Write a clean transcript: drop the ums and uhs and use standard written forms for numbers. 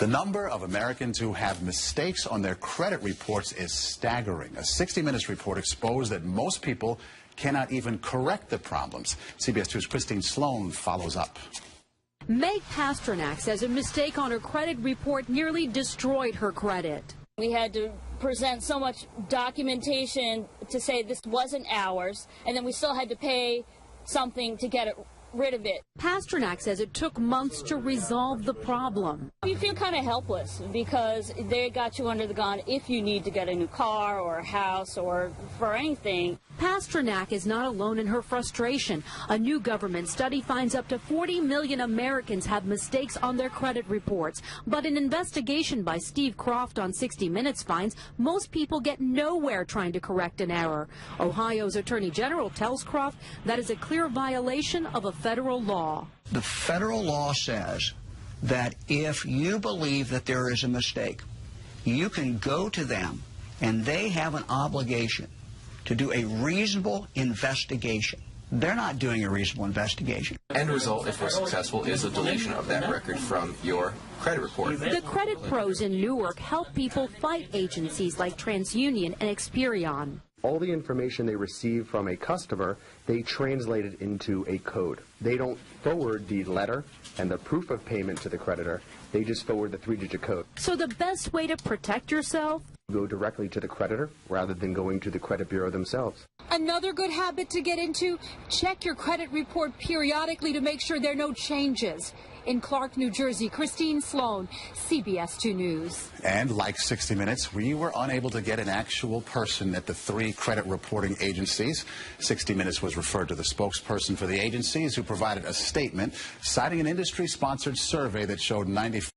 The number of Americans who have mistakes on their credit reports is staggering. A 60 Minutes report exposed that most people cannot even correct the problems. CBS 2's Christine Sloan follows up. Meg Pasternak says a mistake on her credit report nearly destroyed her credit. We had to present so much documentation to say this wasn't ours, and then we still had to pay something to get rid of it. Pasternak says it took months to resolve the problem. You feel kind of helpless because they got you under the gun if you need to get a new car or a house or for anything. Pasternak is not alone in her frustration. A new government study finds up to 40 million Americans have mistakes on their credit reports. But an investigation by Steve Croft on 60 Minutes finds most people get nowhere trying to correct an error. Ohio's Attorney General tells Croft that is a clear violation of a federal law. The federal law says that if you believe that there is a mistake, you can go to them and they have an obligation to do a reasonable investigation. They're not doing a reasonable investigation. End result, if we're successful, is a deletion of that record from your credit report. The credit pros in Newark help people fight agencies like TransUnion and Experian. All the information they receive from a customer, they translate it into a code. They don't forward the letter and the proof of payment to the creditor. They just forward the 3-digit code. So the best way to protect yourself? Go directly to the creditor rather than going to the credit bureau themselves. Another good habit to get into, check your credit report periodically to make sure there are no changes. In Clark, New Jersey, Christine Sloan, CBS 2 News. And like 60 Minutes, we were unable to get an actual person at the 3 credit reporting agencies. 60 Minutes was referred to the spokesperson for the agencies, who provided a statement citing an industry-sponsored survey that showed 95